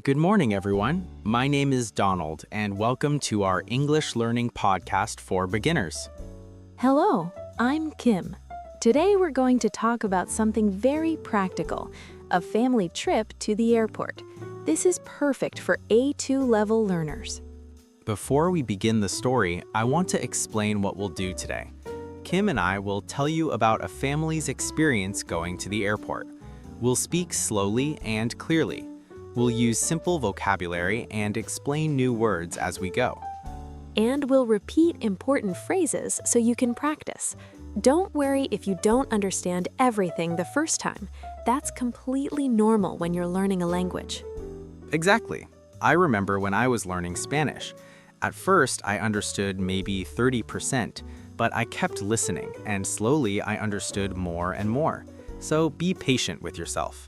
Good morning, everyone. My name is Donald, and welcome to our English learning podcast for beginners. Hello, I'm Kim. Today we're going to talk about something very practical, a family trip to the airport. This is perfect for A2 level learners. Before we begin the story, I want to explain what we'll do today. Kim and I will tell you about a family's experience going to the airport. We'll speak slowly and clearly. We'll use simple vocabulary and explain new words as we go. And we'll repeat important phrases so you can practice. Don't worry if you don't understand everything the first time. That's completely normal when you're learning a language. Exactly. I remember when I was learning Spanish. At first, I understood maybe 30%, but I kept listening, and slowly I understood more and more. So be patient with yourself.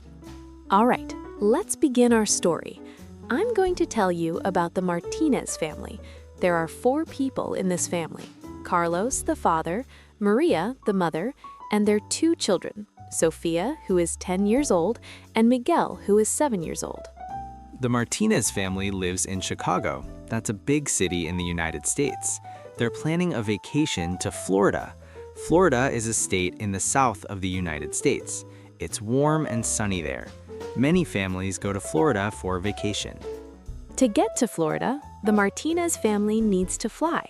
All right, let's begin our story. I'm going to tell you about the Martinez family. There are 4 people in this family: Carlos, the father, Maria, the mother, and their 2 children, Sofia, who is 10 years old, and Miguel, who is 7 years old. The Martinez family lives in Chicago. That's a big city in the United States. They're planning a vacation to Florida. Florida is a state in the south of the United States. It's warm and sunny there. Many families go to Florida for vacation. To get to Florida, the Martinez family needs to fly.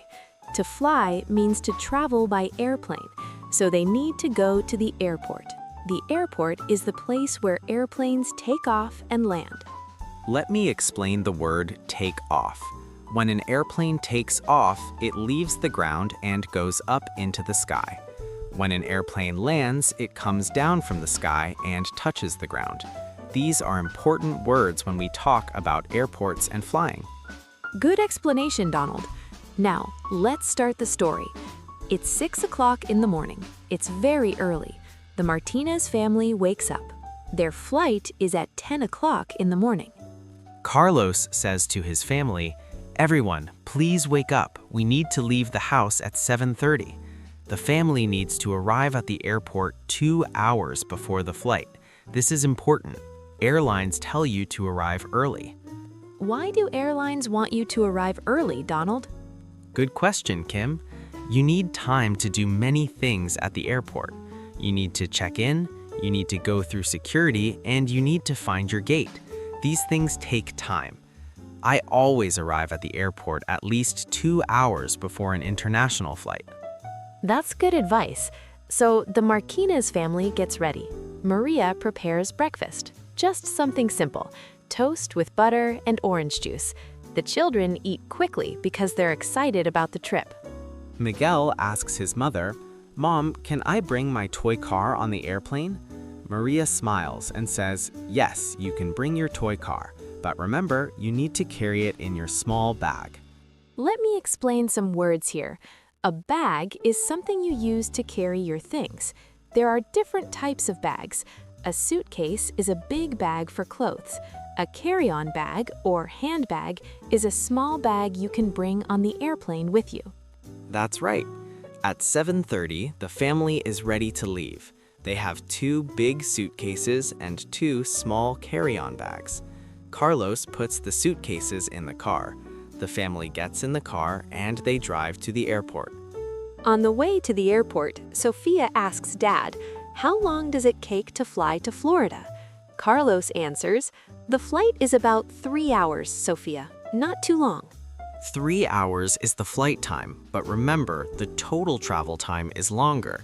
To fly means to travel by airplane, so they need to go to the airport. The airport is the place where airplanes take off and land. Let me explain the word take off. When an airplane takes off, it leaves the ground and goes up into the sky. When an airplane lands, it comes down from the sky and touches the ground. These are important words when we talk about airports and flying. Good explanation, Donald. Now, let's start the story. It's 6 o'clock in the morning. It's very early. The Martinez family wakes up. Their flight is at 10 o'clock in the morning. Carlos says to his family, "Everyone, please wake up. We need to leave the house at 7:30. The family needs to arrive at the airport 2 hours before the flight. This is important. Airlines tell you to arrive early." Why do airlines want you to arrive early, Donald? Good question, Kim. You need time to do many things at the airport. You need to check in, you need to go through security, and you need to find your gate. These things take time. I always arrive at the airport at least 2 hours before an international flight. That's good advice. So the Martinez family gets ready. Maria prepares breakfast. Just something simple: toast with butter and orange juice. The children eat quickly because they're excited about the trip. Miguel asks his mother, "Mom, can I bring my toy car on the airplane?" Maria smiles and says, "Yes, you can bring your toy car, but remember, you need to carry it in your small bag." Let me explain some words here. A bag is something you use to carry your things. There are different types of bags. A suitcase is a big bag for clothes. A carry-on bag or handbag is a small bag you can bring on the airplane with you. That's right. At 7:30, the family is ready to leave. They have 2 big suitcases and 2 small carry-on bags. Carlos puts the suitcases in the car. The family gets in the car and they drive to the airport. On the way to the airport, Sofia asks Dad, "How long does it take to fly to Florida?" Carlos answers, "The flight is about 3 hours, Sofia. Not too long." 3 hours is the flight time, but remember, the total travel time is longer.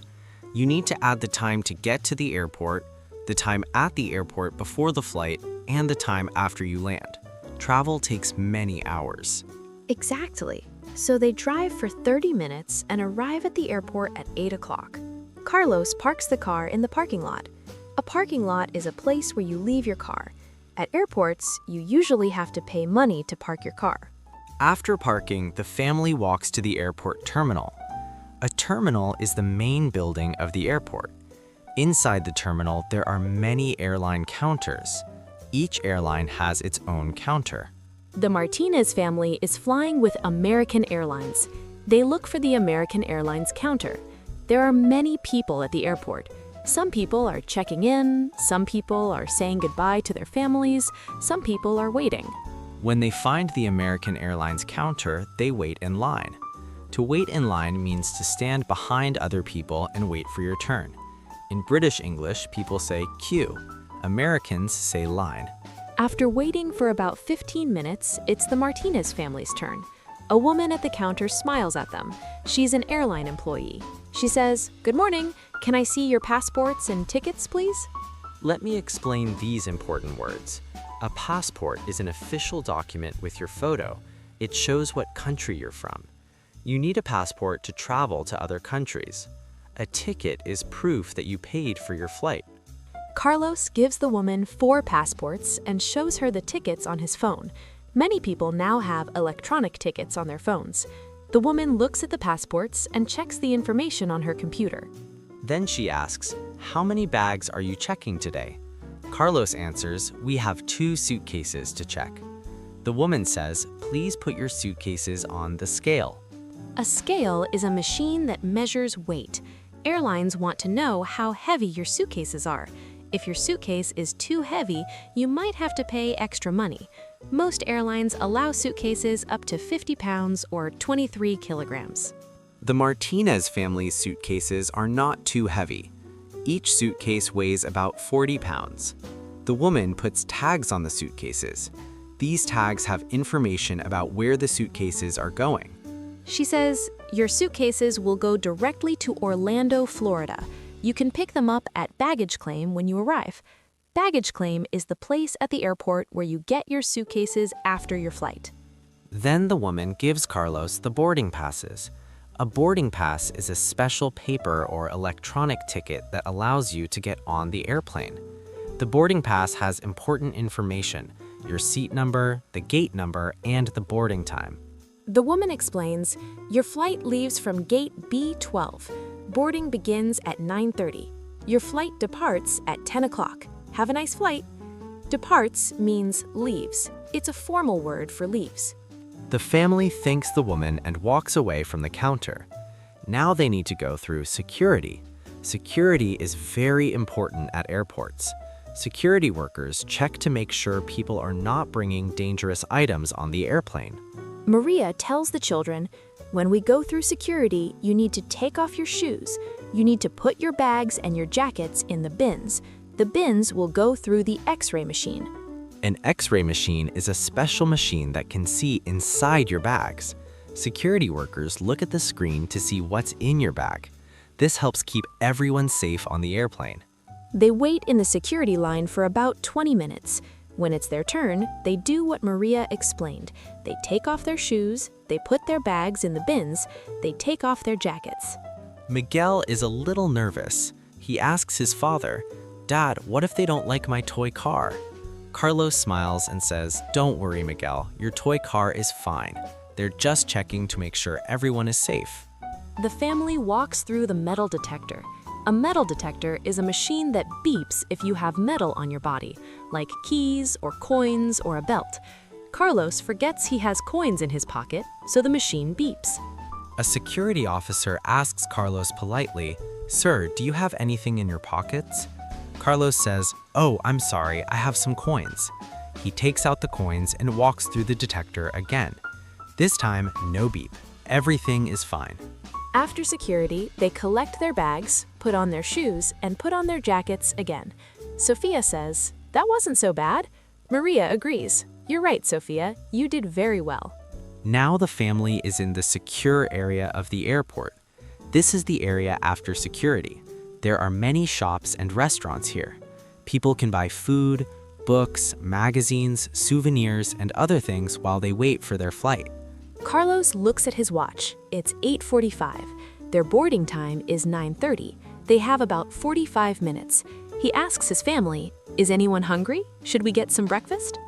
You need to add the time to get to the airport, the time at the airport before the flight, and the time after you land. Travel takes many hours. Exactly. So they drive for 30 minutes and arrive at the airport at 8 o'clock. Carlos parks the car in the parking lot. A parking lot is a place where you leave your car. At airports, you usually have to pay money to park your car. After parking, the family walks to the airport terminal. A terminal is the main building of the airport. Inside the terminal, there are many airline counters. Each airline has its own counter. The Martinez family is flying with American Airlines. They look for the American Airlines counter. There are many people at the airport. Some people are checking in, some people are saying goodbye to their families, some people are waiting. When they find the American Airlines counter, they wait in line. To wait in line means to stand behind other people and wait for your turn. In British English, people say queue. Americans say line. After waiting for about 15 minutes, it's the Martinez family's turn. A woman at the counter smiles at them. She's an airline employee. She says, "Good morning. Can I see your passports and tickets, please?" Let me explain these important words. A passport is an official document with your photo. It shows what country you're from. You need a passport to travel to other countries. A ticket is proof that you paid for your flight. Carlos gives the woman 4 passports and shows her the tickets on his phone. Many people now have electronic tickets on their phones. The woman looks at the passports and checks the information on her computer. Then she asks, "How many bags are you checking today?" Carlos answers, "We have 2 suitcases to check." The woman says, "Please put your suitcases on the scale." A scale is a machine that measures weight. Airlines want to know how heavy your suitcases are. If your suitcase is too heavy, you might have to pay extra money. Most airlines allow suitcases up to 50 pounds or 23 kilograms. The Martinez family's suitcases are not too heavy. Each suitcase weighs about 40 pounds. The woman puts tags on the suitcases. These tags have information about where the suitcases are going. She says, "Your suitcases will go directly to Orlando, Florida. You can pick them up at baggage claim when you arrive." Baggage claim is the place at the airport where you get your suitcases after your flight. Then the woman gives Carlos the boarding passes. A boarding pass is a special paper or electronic ticket that allows you to get on the airplane. The boarding pass has important information, your seat number, the gate number, and the boarding time. The woman explains, "Your flight leaves from gate B12. Boarding begins at 9:30. Your flight departs at 10 o'clock. Have a nice flight." Departs means leaves. It's a formal word for leaves. The family thanks the woman and walks away from the counter. Now they need to go through security. Security is very important at airports. Security workers check to make sure people are not bringing dangerous items on the airplane. Maria tells the children, "When we go through security, you need to take off your shoes. You need to put your bags and your jackets in the bins. The bins will go through the X-ray machine." An X-ray machine is a special machine that can see inside your bags. Security workers look at the screen to see what's in your bag. This helps keep everyone safe on the airplane. They wait in the security line for about 20 minutes. When it's their turn, they do what Maria explained. They take off their shoes, they put their bags in the bins, they take off their jackets. Miguel is a little nervous. He asks his father, "Dad, what if they don't like my toy car?" Carlos smiles and says, "Don't worry, Miguel. Your toy car is fine. They're just checking to make sure everyone is safe." The family walks through the metal detector. A metal detector is a machine that beeps if you have metal on your body, like keys or coins or a belt. Carlos forgets he has coins in his pocket, so the machine beeps. A security officer asks Carlos politely, "Sir, do you have anything in your pockets?" Carlos says, "Oh, I'm sorry, I have some coins." He takes out the coins and walks through the detector again. This time, no beep. Everything is fine. After security, they collect their bags, put on their shoes, and put on their jackets again. Sophia says, "That wasn't so bad." Maria agrees. "You're right, Sophia. You did very well." Now the family is in the secure area of the airport. This is the area after security. There are many shops and restaurants here. People can buy food, books, magazines, souvenirs, and other things while they wait for their flight. Carlos looks at his watch. It's 8:45. Their boarding time is 9:30. They have about 45 minutes. He asks his family, "Is anyone hungry? Should we get some breakfast?"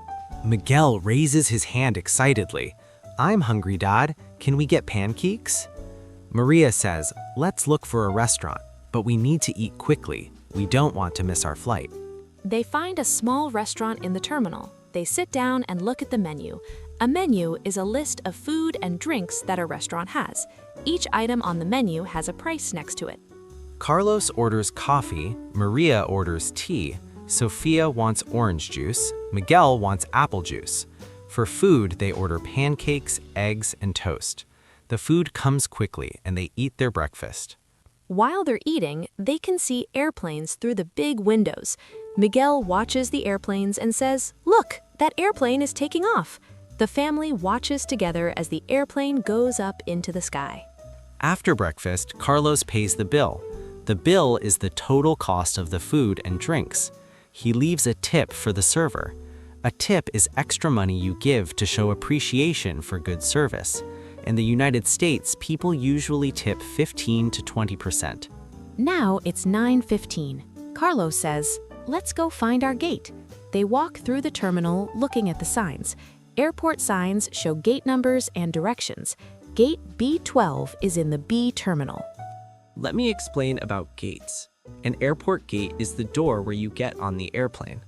Miguel raises his hand excitedly. "I'm hungry, Dad. Can we get pancakes?" Maria says, "Let's look for a restaurant, but we need to eat quickly. We don't want to miss our flight." They find a small restaurant in the terminal. They sit down and look at the menu. A menu is a list of food and drinks that a restaurant has. Each item on the menu has a price next to it. Carlos orders coffee, Maria orders tea, Sophia wants orange juice, Miguel wants apple juice. For food, they order pancakes, eggs, and toast. The food comes quickly, and they eat their breakfast. While they're eating, they can see airplanes through the big windows. Miguel watches the airplanes and says, "Look, that airplane is taking off." The family watches together as the airplane goes up into the sky. After breakfast, Carlos pays the bill. The bill is the total cost of the food and drinks. He leaves a tip for the server. A tip is extra money you give to show appreciation for good service. In the United States, people usually tip 15 to 20%. Now it's 9:15. Carlos says, "Let's go find our gate." They walk through the terminal looking at the signs. Airport signs show gate numbers and directions. Gate B12 is in the B terminal. Let me explain about gates. An airport gate is the door where you get on the airplane.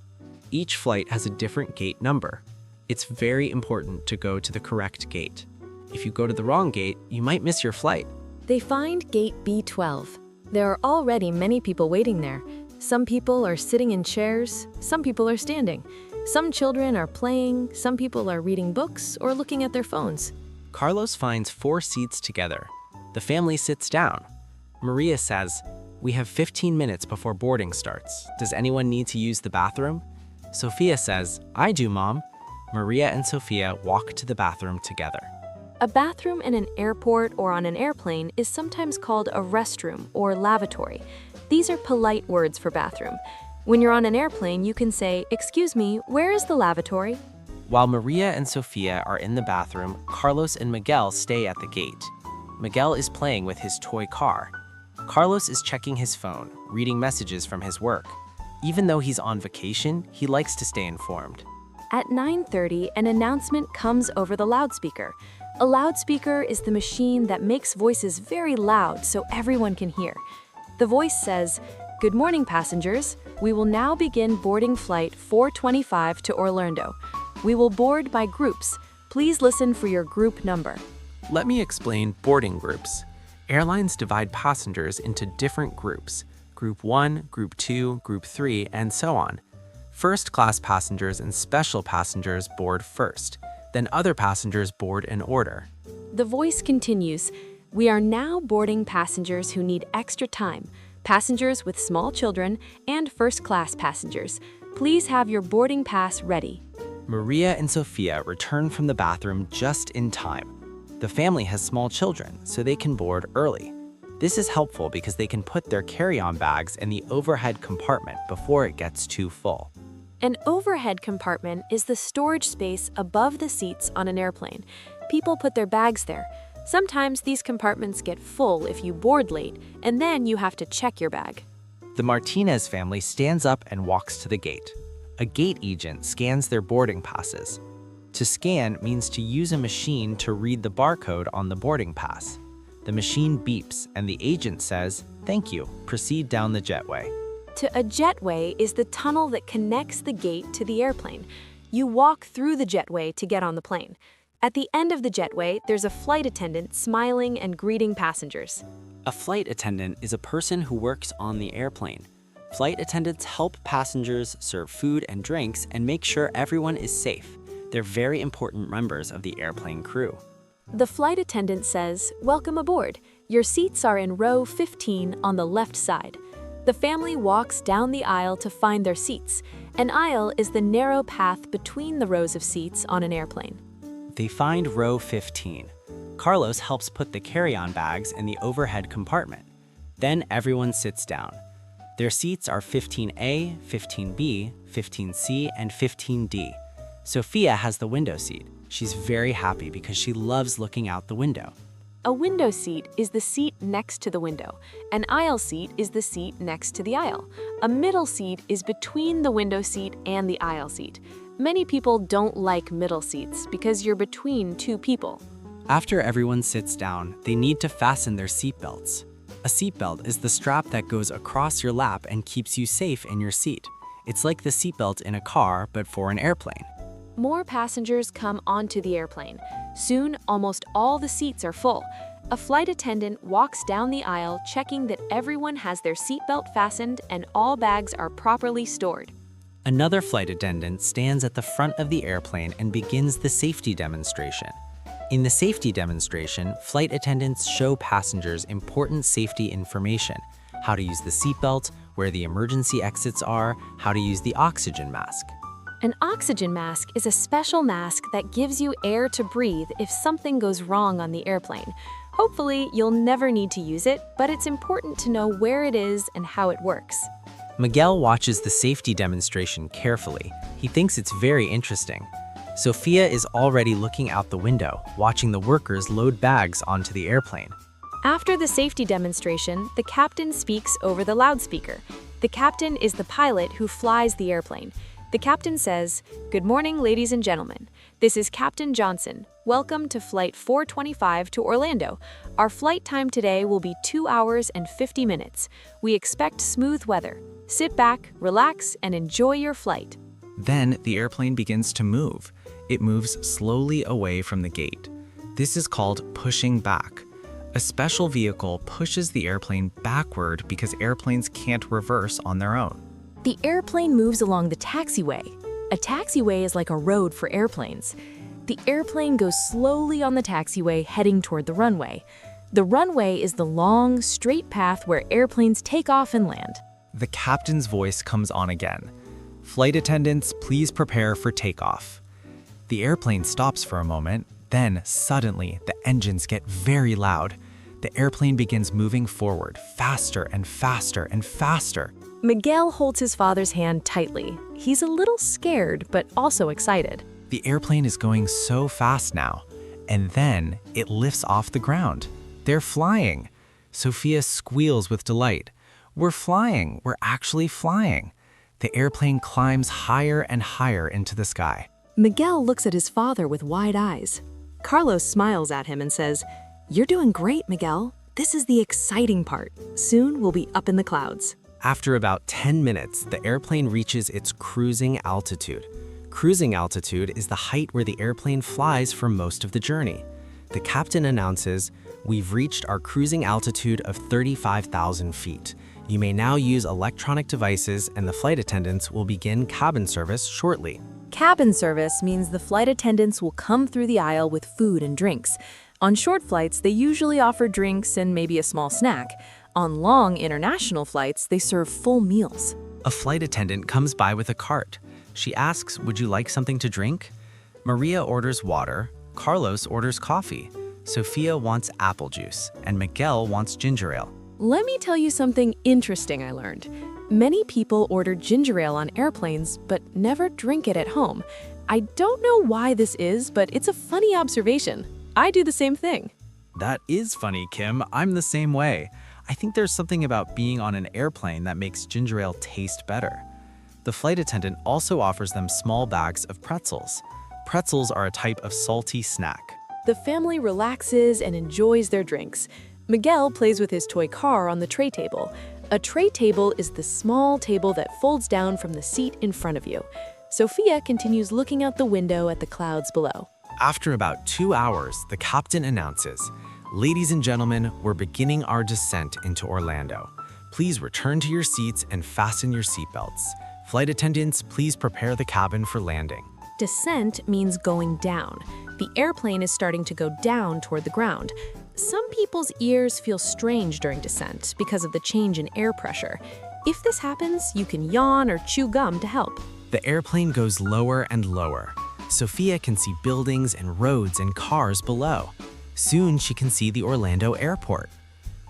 Each flight has a different gate number. It's very important to go to the correct gate. If you go to the wrong gate, you might miss your flight. They find gate B12. There are already many people waiting there. Some people are sitting in chairs, some people are standing. Some children are playing, some people are reading books or looking at their phones. Carlos finds 4 seats together. The family sits down. Maria says, "We have 15 minutes before boarding starts. Does anyone need to use the bathroom?" Sophia says, "I do, Mom." Maria and Sophia walk to the bathroom together. A bathroom in an airport or on an airplane is sometimes called a restroom or lavatory. These are polite words for bathroom. When you're on an airplane, you can say, "Excuse me, where is the lavatory?" While Maria and Sophia are in the bathroom, Carlos and Miguel stay at the gate. Miguel is playing with his toy car. Carlos is checking his phone, reading messages from his work. Even though he's on vacation, he likes to stay informed. At 9:30, an announcement comes over the loudspeaker. A loudspeaker is the machine that makes voices very loud so everyone can hear. The voice says, "Good morning, passengers. We will now begin boarding flight 425 to Orlando. We will board by groups. Please listen for your group number." Let me explain boarding groups. Airlines divide passengers into different groups. Group 1, Group 2, Group 3, and so on. First-class passengers and special passengers board first. Then other passengers board in order. The voice continues, "We are now boarding passengers who need extra time, passengers with small children, and first-class passengers. Please have your boarding pass ready." Maria and Sophia return from the bathroom just in time. The family has small children, so they can board early. This is helpful because they can put their carry-on bags in the overhead compartment before it gets too full. An overhead compartment is the storage space above the seats on an airplane. People put their bags there. Sometimes these compartments get full if you board late, and then you have to check your bag. The Martinez family stands up and walks to the gate. A gate agent scans their boarding passes. To scan means to use a machine to read the barcode on the boarding pass. The machine beeps and the agent says, "Thank you, proceed down the jetway." A jetway is the tunnel that connects the gate to the airplane. You walk through the jetway to get on the plane. At the end of the jetway, there's a flight attendant smiling and greeting passengers. A flight attendant is a person who works on the airplane. Flight attendants help passengers serve food and drinks and make sure everyone is safe. They're very important members of the airplane crew. The flight attendant says, "Welcome aboard. Your seats are in row 15 on the left side." The family walks down the aisle to find their seats. An aisle is the narrow path between the rows of seats on an airplane. They find row 15. Carlos helps put the carry-on bags in the overhead compartment. Then everyone sits down. Their seats are 15A, 15B, 15C, and 15D. Sophia has the window seat. She's very happy because she loves looking out the window. A window seat is the seat next to the window. An aisle seat is the seat next to the aisle. A middle seat is between the window seat and the aisle seat. Many people don't like middle seats because you're between two people. After everyone sits down, they need to fasten their seatbelts. A seatbelt is the strap that goes across your lap and keeps you safe in your seat. It's like the seatbelt in a car, but for an airplane. More passengers come onto the airplane. Soon, almost all the seats are full. A flight attendant walks down the aisle checking that everyone has their seatbelt fastened and all bags are properly stored. Another flight attendant stands at the front of the airplane and begins the safety demonstration. In the safety demonstration, flight attendants show passengers important safety information: how to use the seatbelt, where the emergency exits are, how to use the oxygen mask. An oxygen mask is a special mask that gives you air to breathe if something goes wrong on the airplane. Hopefully, you'll never need to use it, but it's important to know where it is and how it works. Miguel watches the safety demonstration carefully. He thinks it's very interesting. Sophia is already looking out the window, watching the workers load bags onto the airplane. After the safety demonstration, the captain speaks over the loudspeaker. The captain is the pilot who flies the airplane. The captain says, "Good morning, ladies and gentlemen. This is Captain Johnson. Welcome to Flight 425 to Orlando. Our flight time today will be 2 hours and 50 minutes. We expect smooth weather. Sit back, relax, and enjoy your flight." Then the airplane begins to move. It moves slowly away from the gate. This is called pushing back. A special vehicle pushes the airplane backward because airplanes can't reverse on their own. The airplane moves along the taxiway. A taxiway is like a road for airplanes. The airplane goes slowly on the taxiway heading toward the runway. The runway is the long, straight path where airplanes take off and land. The captain's voice comes on again. "Flight attendants, please prepare for takeoff." The airplane stops for a moment, then suddenly the engines get very loud. The airplane begins moving forward, faster and faster and faster. Miguel holds his father's hand tightly. He's a little scared, but also excited. The airplane is going so fast now, and then it lifts off the ground. They're flying. Sophia squeals with delight. "We're flying, we're actually flying." The airplane climbs higher and higher into the sky. Miguel looks at his father with wide eyes. Carlos smiles at him and says, "You're doing great, Miguel. This is the exciting part. Soon we'll be up in the clouds." After about 10 minutes, the airplane reaches its cruising altitude. Cruising altitude is the height where the airplane flies for most of the journey. The captain announces, "We've reached our cruising altitude of 35,000 feet. You may now use electronic devices and the flight attendants will begin cabin service shortly." Cabin service means the flight attendants will come through the aisle with food and drinks. On short flights, they usually offer drinks and maybe a small snack. On long international flights, they serve full meals. A flight attendant comes by with a cart. She asks, "Would you like something to drink?" Maria orders water, Carlos orders coffee, Sophia wants apple juice, and Miguel wants ginger ale. Let me tell you something interesting I learned. Many people order ginger ale on airplanes, but never drink it at home. I don't know why this is, but it's a funny observation. I do the same thing. That is funny, Kim. I'm the same way. I think there's something about being on an airplane that makes ginger ale taste better. The flight attendant also offers them small bags of pretzels. Pretzels are a type of salty snack. The family relaxes and enjoys their drinks. Miguel plays with his toy car on the tray table. A tray table is the small table that folds down from the seat in front of you. Sophia continues looking out the window at the clouds below. After about 2 hours, the captain announces, "Ladies and gentlemen, we're beginning our descent into Orlando. Please return to your seats and fasten your seatbelts. Flight attendants, please prepare the cabin for landing." Descent means going down. The airplane is starting to go down toward the ground. Some people's ears feel strange during descent because of the change in air pressure. If this happens, you can yawn or chew gum to help. The airplane goes lower and lower. Sophia can see buildings and roads and cars below. Soon she can see the Orlando airport.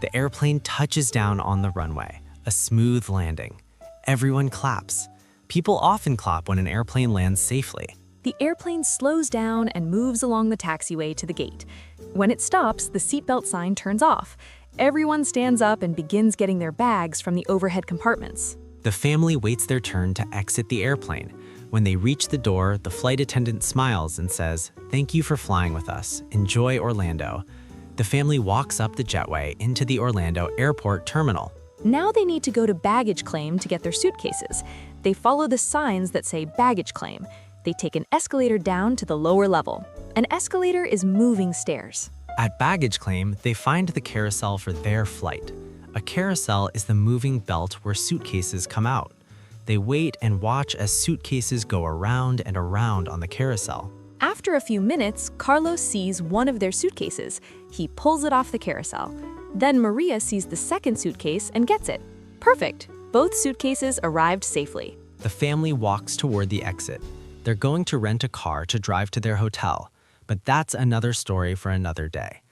The airplane touches down on the runway, a smooth landing. Everyone claps. People often clap when an airplane lands safely. The airplane slows down and moves along the taxiway to the gate. When it stops, the seatbelt sign turns off. Everyone stands up and begins getting their bags from the overhead compartments. The family waits their turn to exit the airplane. When they reach the door, the flight attendant smiles and says, "Thank you for flying with us. Enjoy Orlando." The family walks up the jetway into the Orlando airport terminal. Now they need to go to baggage claim to get their suitcases. They follow the signs that say baggage claim. They take an escalator down to the lower level. An escalator is moving stairs. At baggage claim, they find the carousel for their flight. A carousel is the moving belt where suitcases come out. They wait and watch as suitcases go around and around on the carousel. After a few minutes, Carlos sees one of their suitcases. He pulls it off the carousel. Then Maria sees the second suitcase and gets it. Perfect! Both suitcases arrived safely. The family walks toward the exit. They're going to rent a car to drive to their hotel, but that's another story for another day.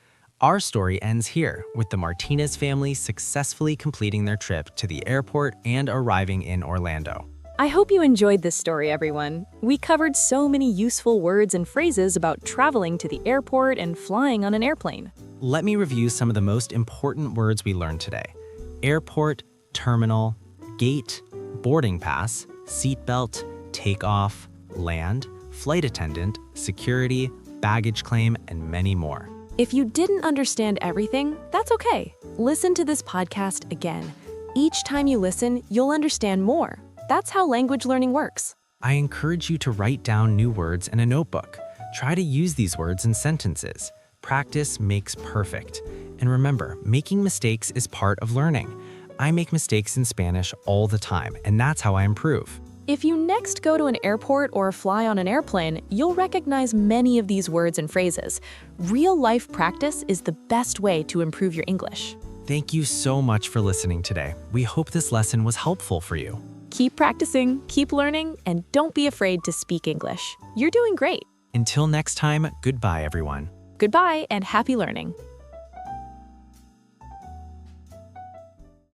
Our story ends here, with the Martinez family successfully completing their trip to the airport and arriving in Orlando. I hope you enjoyed this story, everyone. We covered so many useful words and phrases about traveling to the airport and flying on an airplane. Let me review some of the most important words we learned today. Airport, terminal, gate, boarding pass, seatbelt, takeoff, land, flight attendant, security, baggage claim, and many more. If you didn't understand everything, that's okay. Listen to this podcast again. Each time you listen, you'll understand more. That's how language learning works. I encourage you to write down new words in a notebook. Try to use these words in sentences. Practice makes perfect. And remember, making mistakes is part of learning. I make mistakes in Spanish all the time, and that's how I improve. If you next go to an airport or fly on an airplane, you'll recognize many of these words and phrases. Real-life practice is the best way to improve your English. Thank you so much for listening today. We hope this lesson was helpful for you. Keep practicing, keep learning, and don't be afraid to speak English. You're doing great. Until next time, goodbye, everyone. Goodbye and happy learning.